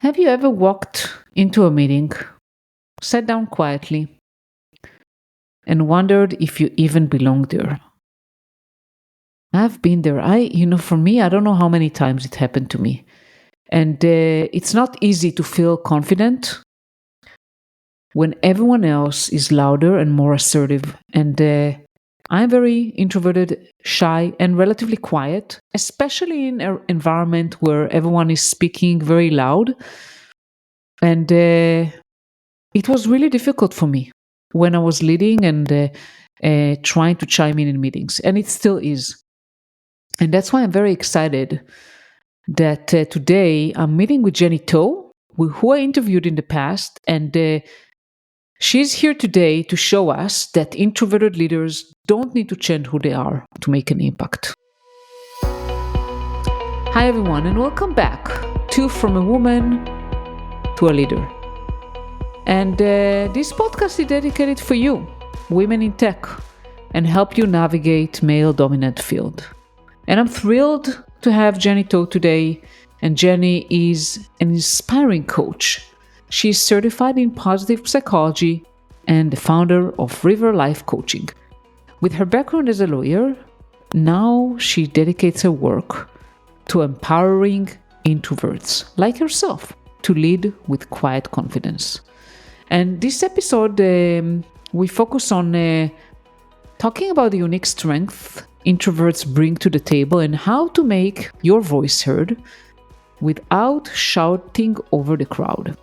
Have you ever walked into a meeting, sat down quietly, and wondered if you even belong there? I've been there. For me, I don't know how many times it happened to me. And it's not easy to feel confident when everyone else is louder and more assertive. And I'm very introverted, shy, and relatively quiet, especially in an environment where everyone is speaking very loud. And it was really difficult for me when I was leading and trying to chime in meetings, and it still is. And that's why I'm very excited that today I'm meeting with Jenny Toh, who I interviewed in the past, and she's here today to show us that introverted leaders don't need to change who they are to make an impact. Hi, everyone, and welcome back to From a Woman to a Leader. And this podcast is dedicated for you, women in tech, and help you navigate male-dominant field. And I'm thrilled to have Jenny Toh today. And Jenny is an inspiring coach. She's certified in positive psychology and the founder of River Life Coaching. With her background as a lawyer, now she dedicates her work to empowering introverts like herself to lead with quiet confidence. And this episode, we focus on talking about the unique strength introverts bring to the table and how to make your voice heard without shouting over the crowd.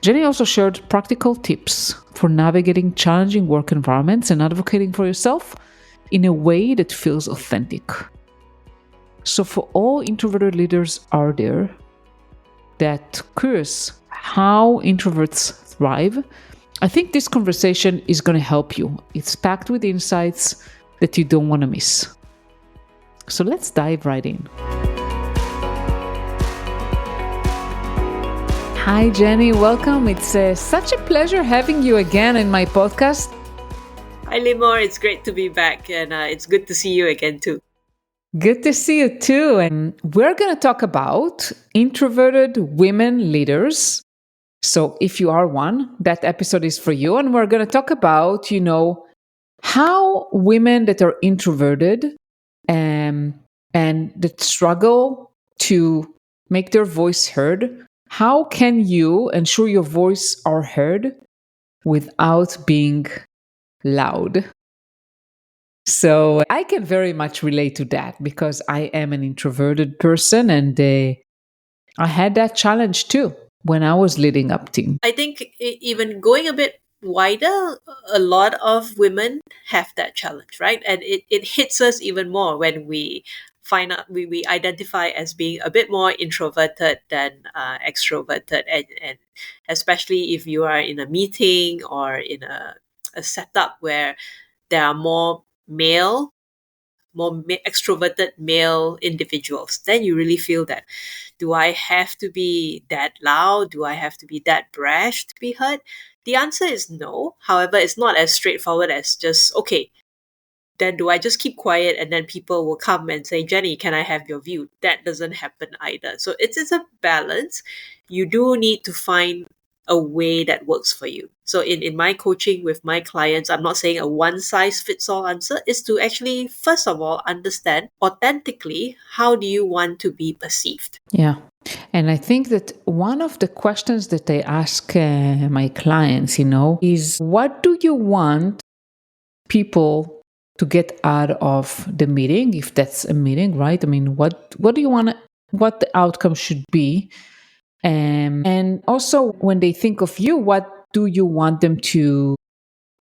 Jenny also shared practical tips for navigating challenging work environments and advocating for yourself in a way that feels authentic. So for all introverted leaders out there that curious how introverts thrive, I think this conversation is going to help you. It's packed with insights that you don't want to miss. So let's dive right in. Hi, Jenny. Welcome. It's such a pleasure having you again in my podcast. Hi, Limor. It's great to be back, and it's good to see you again, too. Good to see you, too. And we're going to talk about introverted women leaders. So if you are one, that episode is for you. And we're going to talk about, how women that are introverted and that struggle to make their voice heard, how can you ensure your voice are heard without being loud? So I can very much relate to that because I am an introverted person, and I had that challenge too when I was leading up team. I think even going a bit wider, a lot of women have that challenge, right? And it hits us even more when we find out we identify as being a bit more introverted than extroverted, and especially if you are in a meeting or in a setup where there are more extroverted male individuals, then you really feel that, do I have to be that loud? Do I have to be that brash to be heard? The answer is no. However, it's not as straightforward as just, okay, then do I just keep quiet and then people will come and say, Jenny, can I have your view? That doesn't happen either. So it's a balance. You do need to find a way that works for you. So in my coaching with my clients, I'm not saying a one size fits all answer, is to actually, first of all, understand authentically, how do you want to be perceived? Yeah. And I think that one of the questions that I ask my clients, is what do you want people to get out of the meeting, if that's a meeting, right? I mean, what do you want, what the outcome should be? And also when they think of you, what do you want them to,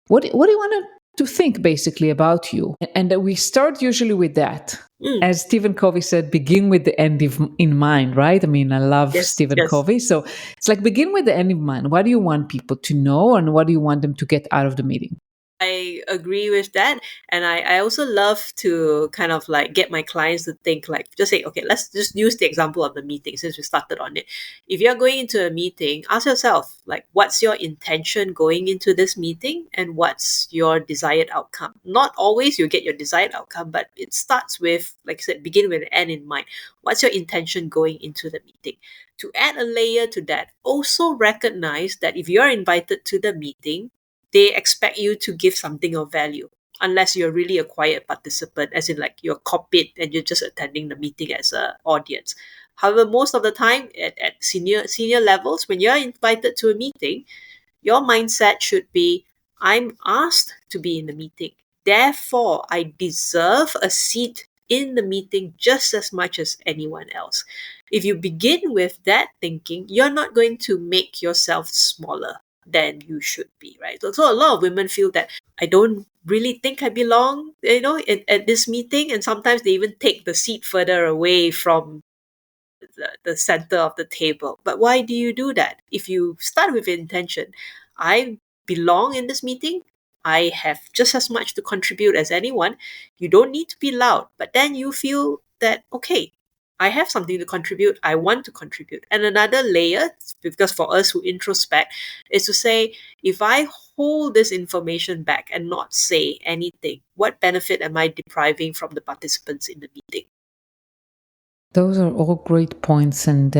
what do you want to think basically about you? And we start usually with that. As Stephen Covey said, begin with the end in mind, right? I mean, I love Stephen Covey. So it's like begin with the end in mind. What do you want people to know and what do you want them to get out of the meeting? I agree with that. And I also love to kind of like get my clients to think like, just say, okay, let's just use the example of the meeting since we started on it. If you're going into a meeting, ask yourself, like, what's your intention going into this meeting and what's your desired outcome? Not always you get your desired outcome, but it starts with, like I said, begin with an end in mind. What's your intention going into the meeting? To add a layer to that, also recognize that if you're invited to the meeting, they expect you to give something of value unless you're really a quiet participant, as in like you're copied and you're just attending the meeting as an audience. However, most of the time at senior levels, when you're invited to a meeting, your mindset should be, I'm asked to be in the meeting. Therefore, I deserve a seat in the meeting just as much as anyone else. If you begin with that thinking, you're not going to make yourself smaller than you should be, right? So a lot of women feel that I don't really think I belong, at this meeting. And sometimes they even take the seat further away from the center of the table. But why do you do that? If you start with intention, I belong in this meeting, I have just as much to contribute as anyone. You don't need to be loud, but then you feel that, okay, I have something to contribute, I want to contribute. And another layer, because for us who introspect, is to say, if I hold this information back and not say anything, what benefit am I depriving from the participants in the meeting? Those are all great points, and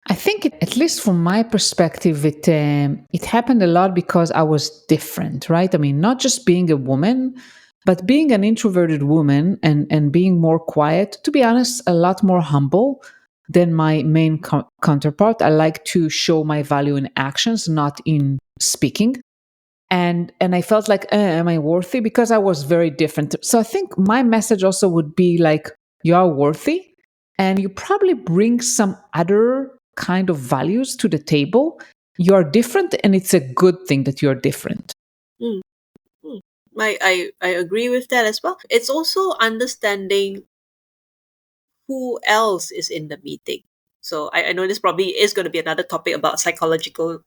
I think, at least from my perspective, it happened a lot because I was different, right? I mean, not just being a woman, but being an introverted woman and being more quiet. To be honest, a lot more humble than my main counterpart. I like to show my value in actions, not in speaking. And I felt like, am I worthy? Because I was very different. So I think my message also would be like, you are worthy, and you probably bring some other kind of values to the table. You are different, and it's a good thing that you're different. Mm, mm. I agree with that as well. It's also understanding who else is in the meeting. So I know this probably is going to be another topic about psychological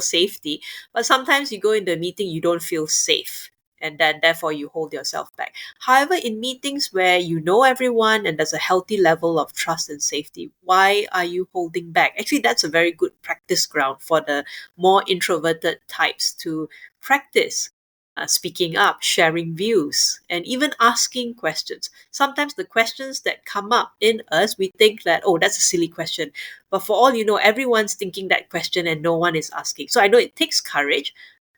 safety, but sometimes you go in the meeting, you don't feel safe, and then therefore you hold yourself back. However, in meetings where you know everyone and there's a healthy level of trust and safety, why are you holding back? Actually, that's a very good practice ground for the more introverted types to practice speaking up, sharing views, and even asking questions. Sometimes the questions that come up in us, we think that, oh, that's a silly question. But for all you know, everyone's thinking that question and no one is asking. So I know it takes courage,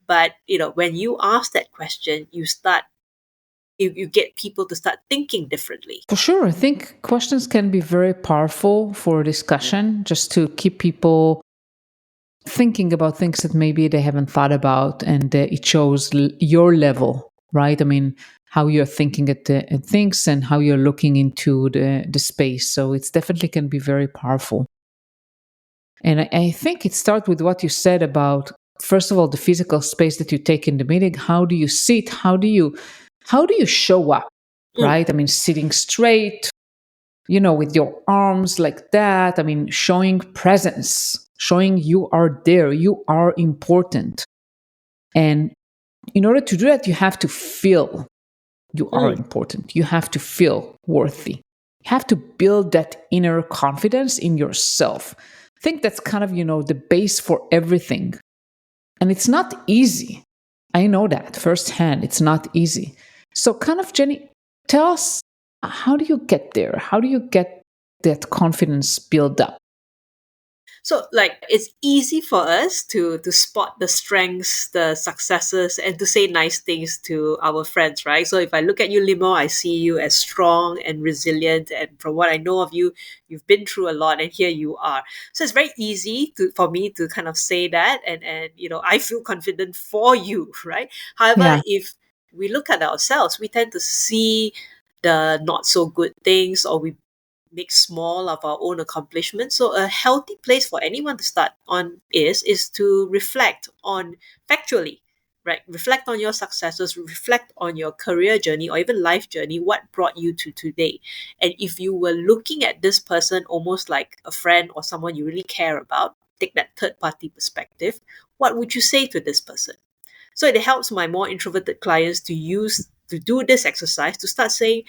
but when you ask that question, you get people to start thinking differently. For sure, I think questions can be very powerful for discussion, just to keep people thinking about things that maybe they haven't thought about, and it shows your level, right? I mean, how you're thinking at things and how you're looking into the space. So it's definitely can be very powerful. And I think it starts with what you said about, first of all, the physical space that you take in the meeting. How do you sit? How do you show up? Mm, Right? I mean, sitting straight, with your arms like that. I mean, showing presence, showing you are there, you are important. And in order to do that, you have to feel you are mm, important. You have to feel worthy. You have to build that inner confidence in yourself. I think that's kind of, the base for everything. And it's not easy. I know that firsthand. It's not easy. So, kind of, Jenny, tell us, how do you get there? How do you get that confidence built up? So like it's easy for us to spot the strengths, the successes, and to say nice things to our friends, right? So if I look at you, Limo, I see you as strong and resilient, and from what I know of you, you've been through a lot, and here you are. So it's very easy for me to kind of say that, and I feel confident for you, right? However, Yeah. if we look at ourselves, we tend to see the not so good things, or we make small of our own accomplishments. So a healthy place for anyone to start on is to reflect on factually, right? Reflect on your successes, reflect on your career journey or even life journey, what brought you to today. And if you were looking at this person almost like a friend or someone you really care about, take that third party perspective, what would you say to this person? So it helps my more introverted clients to do this exercise to start saying,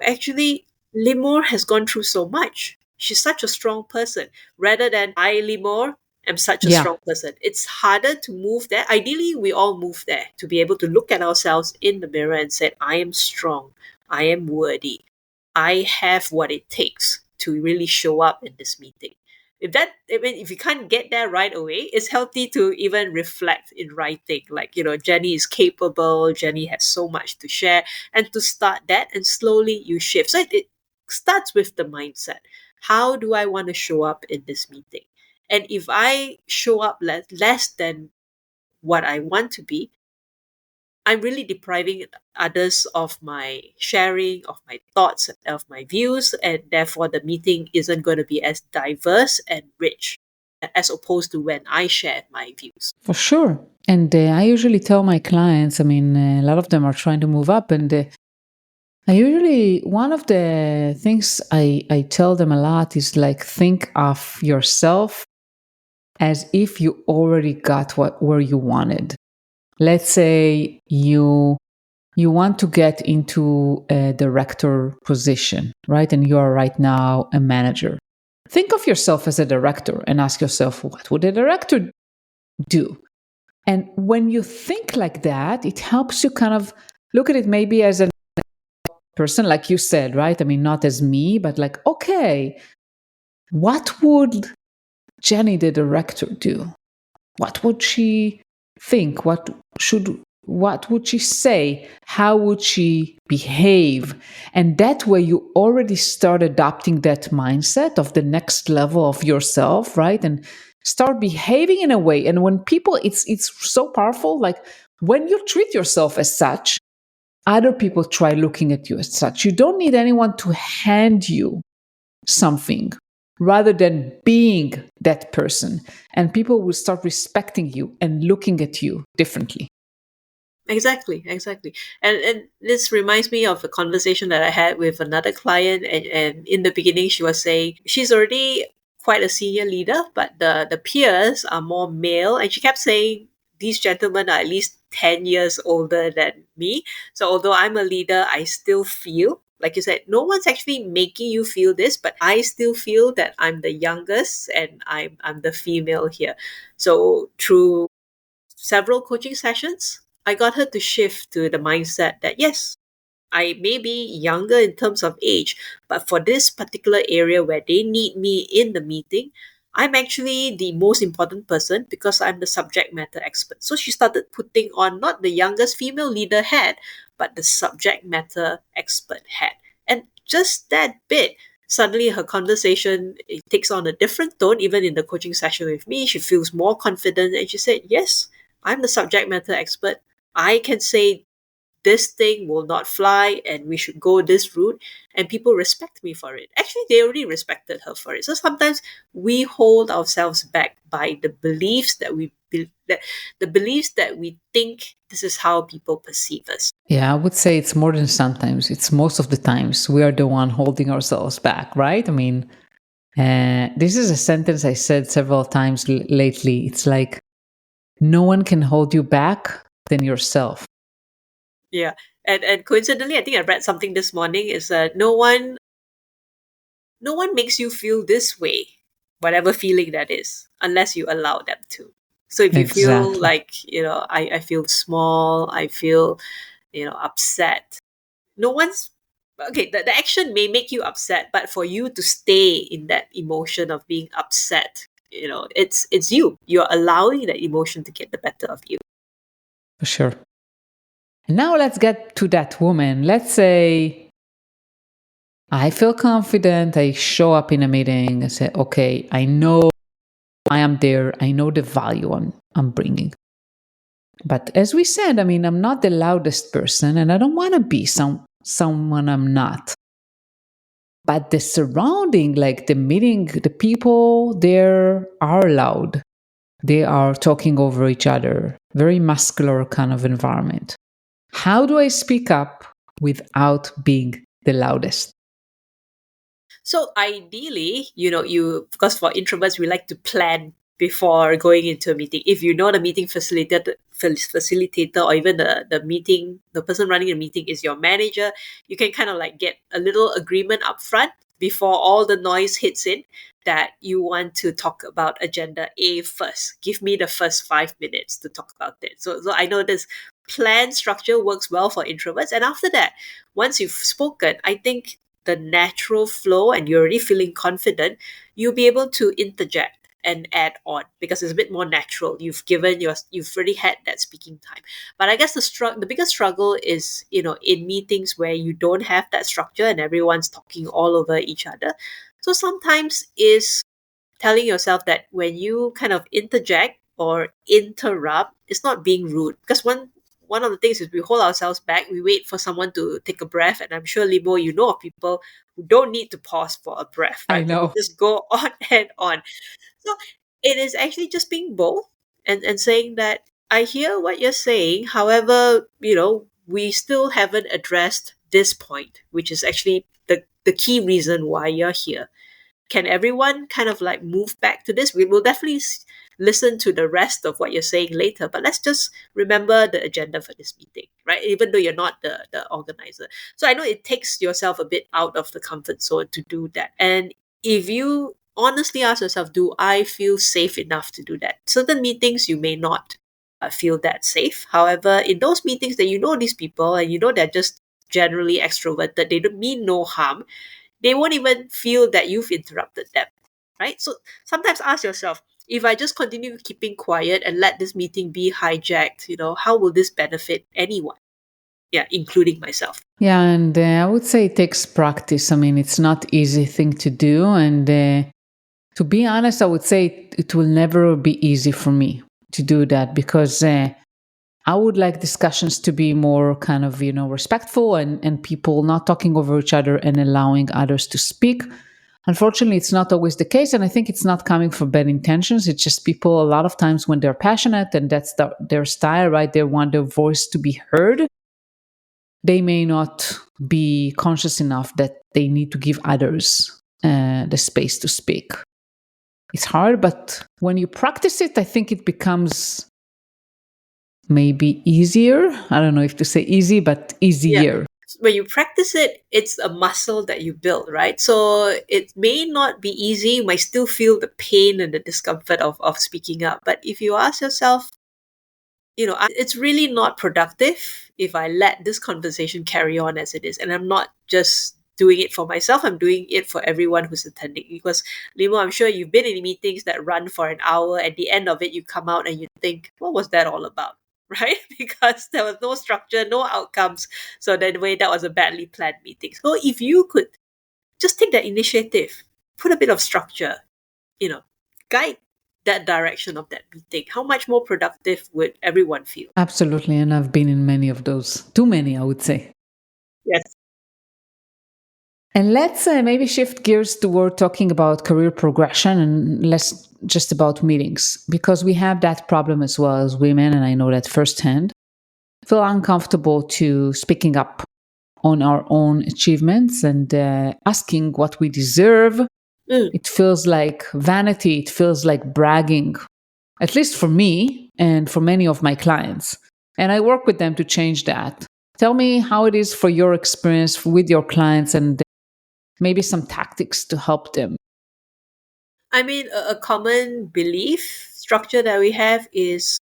actually, Limor has gone through so much. She's such a strong person. Rather than I, Limor, am such a Yeah, strong person. It's harder to move there. Ideally, we all move there to be able to look at ourselves in the mirror and say, I am strong. I am worthy. I have what it takes to really show up in this meeting. If you can't get there right away, it's healthy to even reflect in writing. Like, Jenny is capable, Jenny has so much to share, and to start that, and slowly you shift. So it starts with the mindset. How do I want to show up in this meeting? And if I show up less than what I want to be, I'm really depriving others of my sharing, of my thoughts, of my views, and therefore the meeting isn't going to be as diverse and rich as opposed to when I shared my views. for sure. And I usually tell my clients, I mean, a lot of them are trying to move up, and I usually, one of the things I tell them a lot is like, think of yourself as if you already got where you wanted. Let's say you want to get into a director position, right? And you are right now a manager. Think of yourself as a director and ask yourself, what would a director do? And when you think like that, it helps you kind of look at it maybe as a person, like you said, right? I mean, not as me, but like, okay, what would Jenny, the director, do? What would she think? What would she say? How would she behave? And that way you already start adopting that mindset of the next level of yourself, right? And start behaving in a way. And when people, it's so powerful. Like when you treat yourself as such, other people try looking at you as such. You don't need anyone to hand you something rather than being that person. And people will start respecting you and looking at you differently. Exactly, exactly. And this reminds me of a conversation that I had with another client, and in the beginning she was saying she's already quite a senior leader, but the peers are more male, and she kept saying these gentlemen are at least 10 years older than me. So although I'm a leader, I still feel like you said, no one's actually making you feel this, but I still feel that I'm the youngest and I'm the female here. So through several coaching sessions, I got her to shift to the mindset that yes, I may be younger in terms of age, but for this particular area where they need me in the meeting, I'm actually the most important person because I'm the subject matter expert. So she started putting on not the youngest female leader hat, but the subject matter expert hat. And just that bit, suddenly her conversation it takes on a different tone, even in the coaching session with me. She feels more confident and she said, yes, I'm the subject matter expert. I can say this thing will not fly and we should go this route, and people respect me for it. Actually, they already respected her for it. So sometimes we hold ourselves back by the beliefs the beliefs that we think this is how people perceive us. Yeah, I would say it's more than sometimes. It's most of the times we are the one holding ourselves back, right? I mean, this is a sentence I said several times lately. It's like, no one can hold you back than yourself. Yeah. And coincidentally, I think I read something this morning is that no one makes you feel this way, whatever feeling that is, unless you allow them to. So if you feel Exactly. like, I feel small, I feel, upset, no one's okay. The action may make you upset, but for you to stay in that emotion of being upset, it's you're allowing that emotion to get the better of you. For sure. And now let's get to that woman. Let's say I feel confident. I show up in a meeting and say, okay, I know I am there. I know the value I'm bringing. But as we said, I mean, I'm not the loudest person and I don't want to be someone I'm not. But the surrounding, like the meeting, the people there are loud. They are talking over each other. Very muscular kind of environment. How do I speak up without being the loudest? So ideally, you because for introverts we like to plan before going into a meeting. If you know the meeting facilitator, or even the person running the meeting is your manager, you can kind of like get a little agreement up front before all the noise hits in, that you want to talk about agenda A first. Give me the first 5 minutes to talk about it. So I know this plan structure works well for introverts. And after that, once you've spoken, I think the natural flow and you're already feeling confident, you'll be able to interject and add on because it's a bit more natural. You've already had that speaking time. But I guess the biggest struggle is, in meetings where you don't have that structure and everyone's talking all over each other. So sometimes is telling yourself that when you kind of interject or interrupt, it's not being rude. Because one of the things is we hold ourselves back, we wait for someone to take a breath, and I'm sure, Limo, you know of people who don't need to pause for a breath, I right? They know. just go on and on. So it is actually just being bold and saying that I hear what you're saying. However, we still haven't addressed this point, which is actually the key reason why you're here. Can everyone kind of like move back to this? We will definitely listen to the rest of what you're saying later, but let's just remember the agenda for this meeting, right? Even though you're not the organizer. So I know it takes yourself a bit out of the comfort zone to do that. And if you honestly ask yourself, do I feel safe enough to do that? Certain meetings you may not feel that safe. However, in those meetings that you know these people and you know they're just generally extroverted, they don't mean no harm, they won't even feel that you've interrupted them, right? So sometimes ask yourself, if I just continue keeping quiet and let this meeting be hijacked, how will this benefit anyone? Yeah, including myself. Yeah, and I would say it takes practice. I mean, it's not easy thing to do, and to be honest, I would say it will never be easy for me to do that because I would like discussions to be more kind of, respectful and people not talking over each other and allowing others to speak. Unfortunately, it's not always the case. And I think it's not coming from bad intentions. It's just people, a lot of times when they're passionate and that's their style, right? They want their voice to be heard. They may not be conscious enough that they need to give others the space to speak. It's hard, but when you practice it, I think it becomes maybe easier. I don't know if to say easy, but Yeah. easier. When you practice it, it's a muscle that you build, right? So it may not be easy. You might still feel the pain and the discomfort of speaking up. But if you ask yourself, it's really not productive if I let this conversation carry on as it is. And I'm not just doing it for myself, I'm doing it for everyone who's attending. Because, Limo, I'm sure you've been in meetings that run for an hour. At the end of it, you come out and you think, what was that all about? Right? Because there was no structure, no outcomes. So, that way, that was a badly planned meeting. So, if you could just take that initiative, put a bit of structure, you know, guide that direction of that meeting, how much more productive would everyone feel? Absolutely. And I've been in many of those. Too many, I would say. Yes. And let's maybe shift gears toward talking about career progression and less just about meetings, because we have that problem as well as women, and I know that firsthand. Feel uncomfortable to speaking up on our own achievements and asking what we deserve. Mm. It feels like vanity, it feels like bragging, at least for me and for many of my clients. And I work with them to change that. Tell me how it is for your experience with your clients and maybe some tactics to help them. I mean, a common belief structure that we have is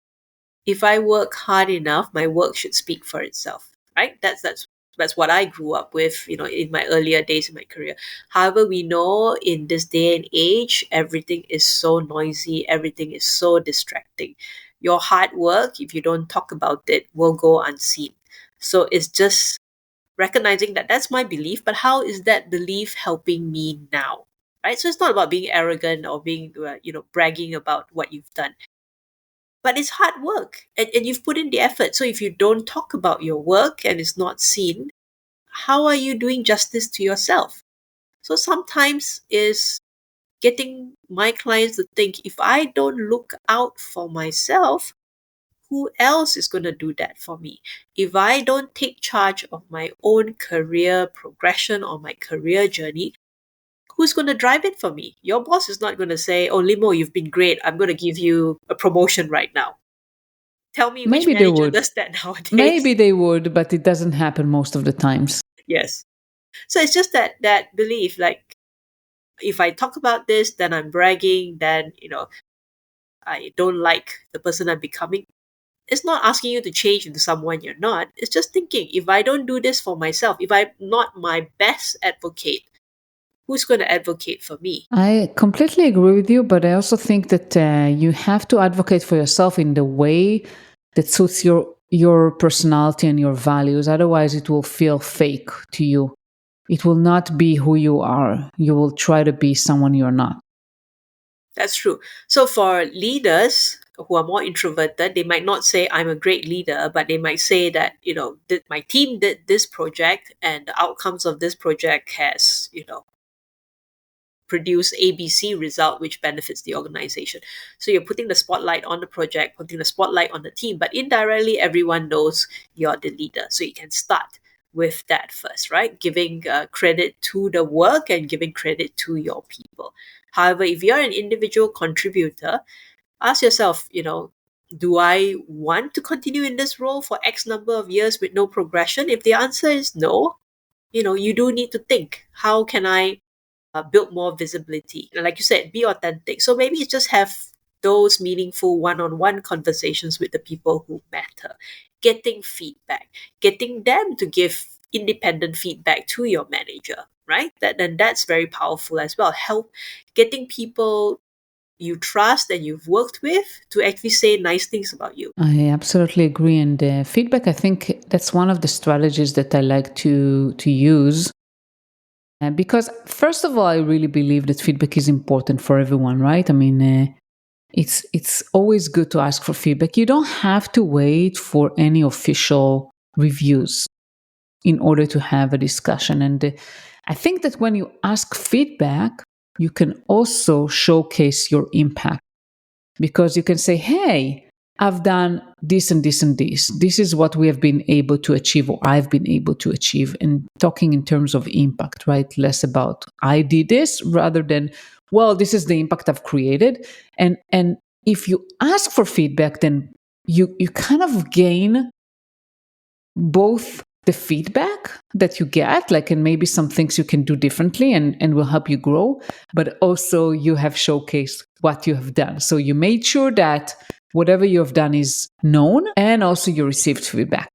if I work hard enough, my work should speak for itself, right? That's what I grew up with, in my earlier days in my career. However, we know in this day and age, everything is so noisy, everything is so distracting. Your hard work, if you don't talk about it, will go unseen. So it's just recognizing that that's my belief, but how is that belief helping me now? Right? So it's not about being arrogant or being, bragging about what you've done, but it's hard work and you've put in the effort. So if you don't talk about your work and it's not seen, how are you doing justice to yourself? So sometimes is getting my clients to think, if I don't look out for myself, who else is going to do that for me? If I don't take charge of my own career progression or my career journey, who's going to drive it for me? Your boss is not going to say, "Oh, Limo, you've been great. I'm going to give you a promotion right now." Tell me which Maybe they manager would. does that nowadays. Maybe they would, but it doesn't happen most of the times. Yes. So it's just that belief, like, if I talk about this, then I'm bragging, then, I don't like the person I'm becoming. It's not asking you to change into someone you're not. It's just thinking, if I don't do this for myself, if I'm not my best advocate, who's going to advocate for me? I completely agree with you, but I also think that you have to advocate for yourself in the way that suits your personality and your values. Otherwise, it will feel fake to you. It will not be who you are. You will try to be someone you're not. That's true. So for leaders who are more introverted, they might not say I'm a great leader, but they might say that, my team did this project and the outcomes of this project has, produce ABC result which benefits the organization. So you're putting the spotlight on the project, putting the spotlight on the team, but indirectly everyone knows you're the leader. So you can start with that first, right? Giving credit to the work and giving credit to your people. However, if you're an individual contributor, ask yourself, do I want to continue in this role for X number of years with no progression? If the answer is no, you do need to think, how can I build more visibility? And like you said, be authentic. So maybe it's just have those meaningful one-on-one conversations with the people who matter, getting feedback, getting them to give independent feedback to your manager, right? That's very powerful as well. Help getting people you trust and you've worked with to actually say nice things about you. I absolutely agree. And feedback, I think that's one of the strategies that I like to use. Because first of all, I really believe that feedback is important for everyone, right? I mean, it's always good to ask for feedback. You don't have to wait for any official reviews in order to have a discussion. And I think that when you ask feedback, you can also showcase your impact because you can say, hey, I've done this and this and this. This is what we have been able to achieve, or I've been able to achieve, and talking in terms of impact, right? Less about I did this rather than, well, this is the impact I've created. And if you ask for feedback, then you kind of gain both the feedback that you get, like, and maybe some things you can do differently and will help you grow, but also you have showcased what you have done. So you made sure that whatever you have done is known and also you received feedback.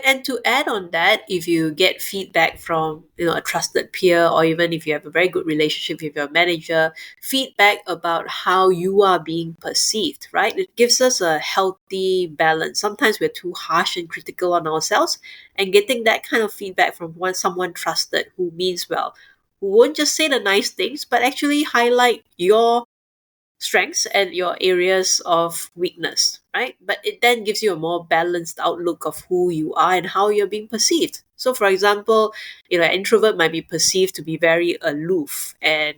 And to add on that, if you get feedback from a trusted peer, or even if you have a very good relationship with your manager, feedback about how you are being perceived, right? It gives us a healthy balance. Sometimes we're too harsh and critical on ourselves, and getting that kind of feedback from someone trusted who means well, who won't just say the nice things, but actually highlight your strengths and your areas of weakness, right? But it then gives you a more balanced outlook of who you are and how you're being perceived. So, for example, an introvert might be perceived to be very aloof and,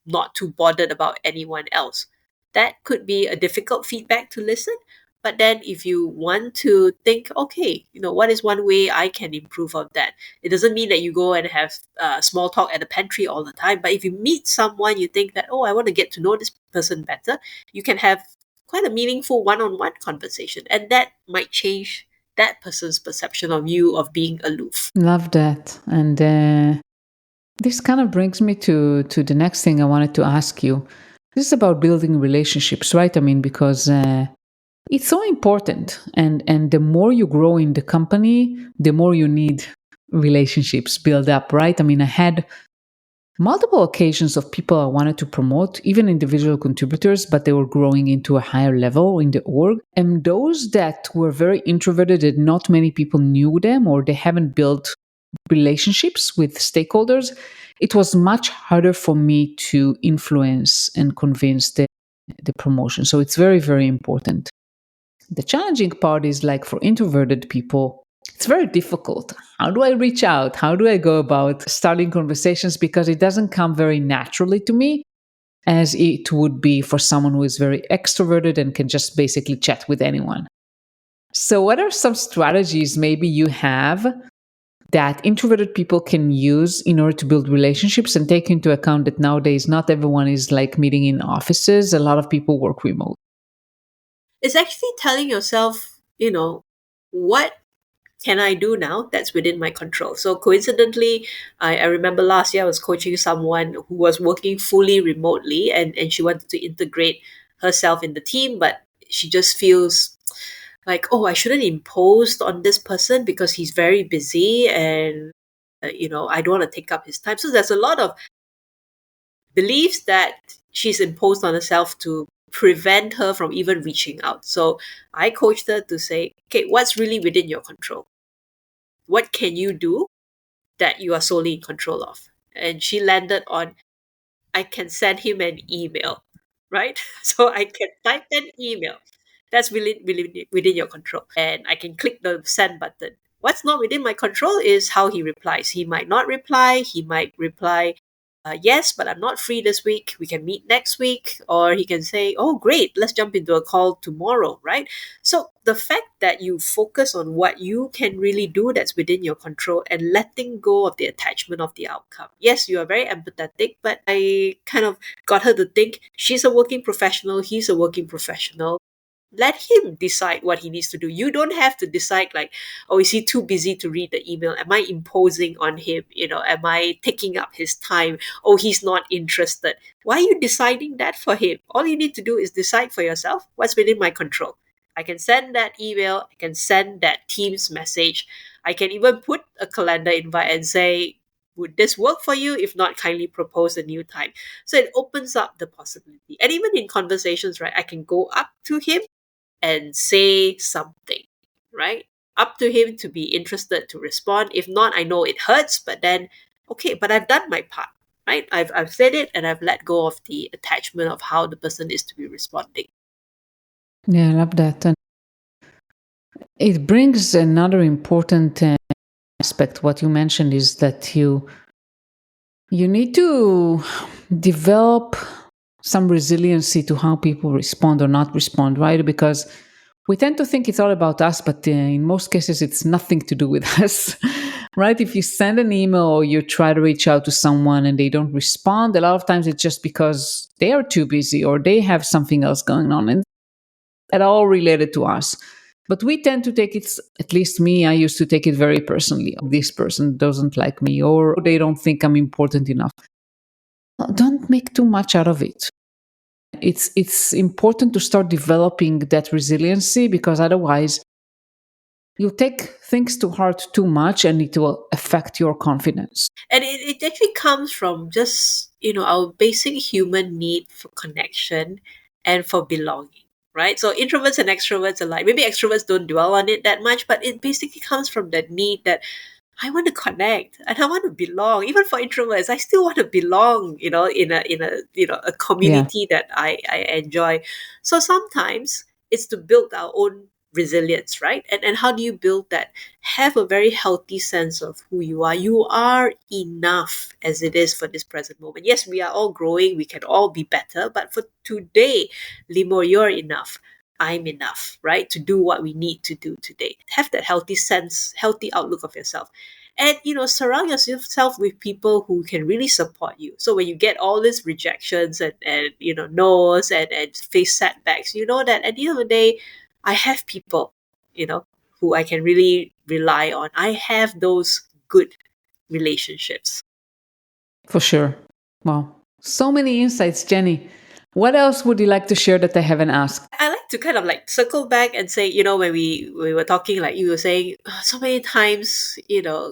not too bothered about anyone else. That could be a difficult feedback to listen. But then, if you want to think, okay, what is one way I can improve on that? It doesn't mean that you go and have small talk at the pantry all the time. But if you meet someone, you think that, oh, I want to get to know this person better, you can have quite a meaningful one-on-one conversation, and that might change that person's perception of you of being aloof. Love that. And this kind of brings me to the next thing I wanted to ask you. This is about building relationships, right? I mean, because it's so important, and the more you grow in the company, the more you need relationships build up, right? I mean, I had multiple occasions of people I wanted to promote, even individual contributors, but they were growing into a higher level in the org. And those that were very introverted and not many people knew them, or they haven't built relationships with stakeholders, it was much harder for me to influence and convince the promotion. So it's very, very important. The challenging part is, like, for introverted people, it's very difficult. How do I reach out? How do I go about starting conversations? Because it doesn't come very naturally to me as it would be for someone who is very extroverted and can just basically chat with anyone. So, what are some strategies maybe you have that introverted people can use in order to build relationships, and take into account that nowadays not everyone is like meeting in offices. A lot of people work remote. It's actually telling yourself, what can I do now that's within my control? So coincidentally, I remember last year I was coaching someone who was working fully remotely, and she wanted to integrate herself in the team, but she just feels like, oh, I shouldn't impose on this person because he's very busy, and I don't want to take up his time. So there's a lot of beliefs that she's imposed on herself to prevent her from even reaching out. So I coached her to say, okay, what's really within your control? What can you do that you are solely in control of? And she landed on, I can send him an email, right? So I can type an email. That's within your control. And I can click the send button. What's not within my control is how he replies. He might not reply. He might reply, yes, but I'm not free this week. We can meet next week. Or he can say, oh, great, let's jump into a call tomorrow, right? So the fact that you focus on what you can really do that's within your control and letting go of the attachment of the outcome. Yes, you are very empathetic, but I kind of got her to think she's a working professional, he's a working professional. Let him decide what he needs to do. You don't have to decide like, oh, is he too busy to read the email? Am I imposing on him? Am I taking up his time? Oh, he's not interested. Why are you deciding that for him? All you need to do is decide for yourself what's within my control. I can send that email, I can send that Teams message. I can even put a calendar invite and say, would this work for you? If not, kindly propose a new time. So it opens up the possibility. And even in conversations, right, I can go up to him and say something, right? Up to him to be interested to respond. If not, I know it hurts, but then, okay, but I've done my part, right? I've said it and I've let go of the attachment of how the person is to be responding. Yeah, I love that. And it brings another important aspect. What you mentioned is that you need to develop some resiliency to how people respond or not respond, right? Because we tend to think it's all about us, but in most cases, it's nothing to do with us, right? If you send an email or you try to reach out to someone and they don't respond, a lot of times it's just because they are too busy or they have something else going on, and at all related to us. But we tend to take it, at least me, I used to take it very personally. This person doesn't like me, or they don't think I'm important enough. Don't make too much out of it. It's important to start developing that resiliency, because otherwise you take things to heart too much and it will affect your confidence. And it actually comes from just, our basic human need for connection and for belonging, right? So introverts and extroverts alike, maybe extroverts don't dwell on it that much, but it basically comes from that need that I want to connect and I want to belong. Even for introverts, I still want to belong, a Yeah, community that I enjoy. So sometimes it's to build our own resilience, right? And how do you build that? Have a very healthy sense of who you are. You are enough as it is for this present moment. Yes, we are all growing, we can all be better, but for today, Limo, you're enough. I'm enough, right? To do what we need to do today. Have that healthy sense, healthy outlook of yourself. And surround yourself with people who can really support you. So when you get all these rejections and no's and face setbacks, you know that at the end of the day, I have people, you know, who I can really rely on. I have those good relationships. for sure. Wow. So many insights, Jenny. What else would you like to share that I haven't asked? I like to kind of like circle back and say, when we were talking, like you were saying, so many times,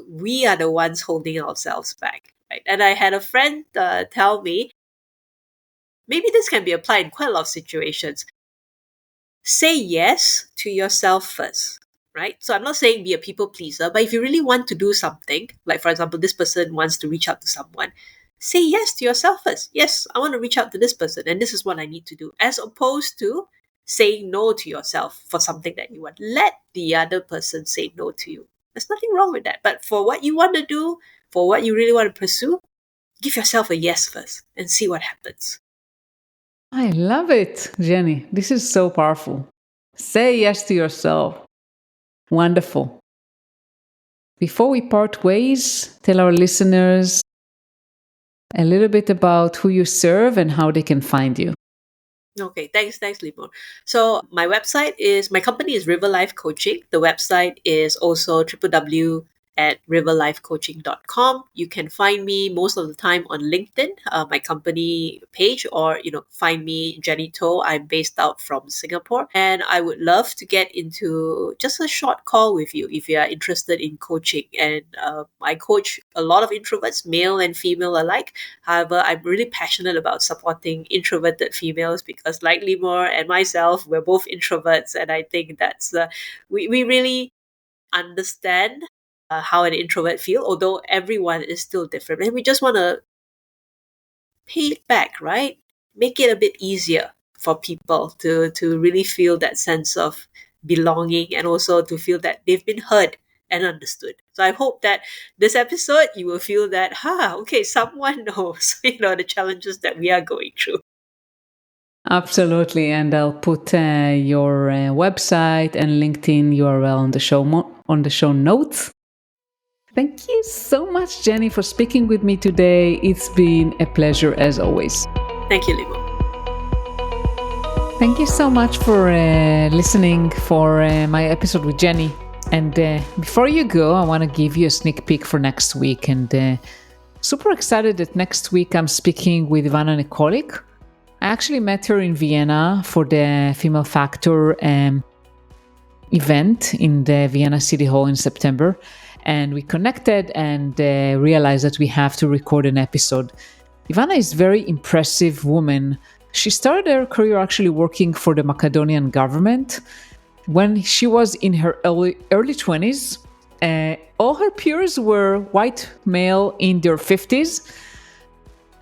we are the ones holding ourselves back, right? And I had a friend tell me, maybe this can be applied in quite a lot of situations. Say yes to yourself first, right? So I'm not saying be a people pleaser, but if you really want to do something, like for example, this person wants to reach out to someone, say yes to yourself first. Yes, I want to reach out to this person and this is what I need to do, as opposed to saying no to yourself for something that you want. Let the other person say no to you. There's nothing wrong with that. But for what you want to do, for what you really want to pursue, give yourself a yes first and see what happens. I love it, Jenny. This is so powerful. Say yes to yourself. Wonderful. Before we part ways, tell our listeners a little bit about who you serve and how they can find you. Okay, thanks, Limor. So my company is River Life Coaching. The website is also www.riverlifecoaching.com. You can find me most of the time on LinkedIn, my company page, or find me Jenny Toh. I'm based out from Singapore, and I would love to get into just a short call with you if you are interested in coaching. And I coach a lot of introverts, male and female alike. However, I'm really passionate about supporting introverted females because, like Limor and myself, we're both introverts, and I think that's we really understand how an introvert feel. Although everyone is still different, and we just want to pay it back, right? Make it a bit easier for people to really feel that sense of belonging and also to feel that they've been heard and understood. So I hope that this episode you will feel that, okay, someone knows, the challenges that we are going through. Absolutely, and I'll put your website and LinkedIn URL on the show notes. Thank you so much, Jenny, for speaking with me today. It's been a pleasure as always. Thank you, Limo. Thank you so much for listening for my episode with Jenny. And before you go, I want to give you a sneak peek for next week. And super excited that next week I'm speaking with Ivana Nikolic. I actually met her in Vienna for the Female Factor event in the Vienna City Hall in September. And we connected and realized that we have to record an episode. Ivana is a very impressive woman. She started her career actually working for the Macedonian government. When she was in her early 20s, all her peers were white male in their 50s.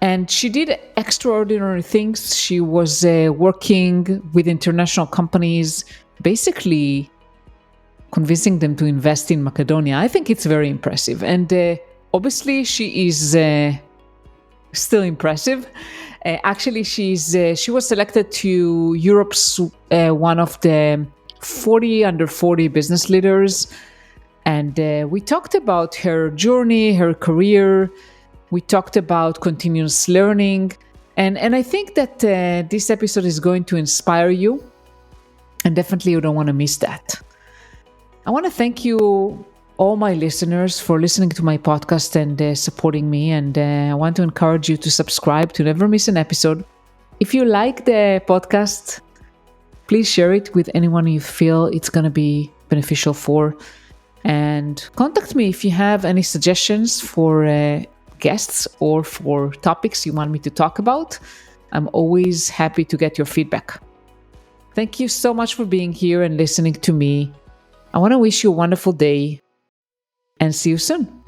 And she did extraordinary things. She was working with international companies, basically convincing them to invest in Macedonia. I think it's very impressive. And obviously, she is still impressive. Actually, she was selected to Europe's one of the 40 under 40 business leaders. And we talked about her journey, her career. We talked about continuous learning. And I think that this episode is going to inspire you. And definitely you don't want to miss that. I want to thank you, all my listeners, for listening to my podcast and supporting me. And I want to encourage you to subscribe to never miss an episode. If you like the podcast, please share it with anyone you feel it's going to be beneficial for. And contact me if you have any suggestions for guests or for topics you want me to talk about. I'm always happy to get your feedback. Thank you so much for being here and listening to me. I want to wish you a wonderful day and see you soon.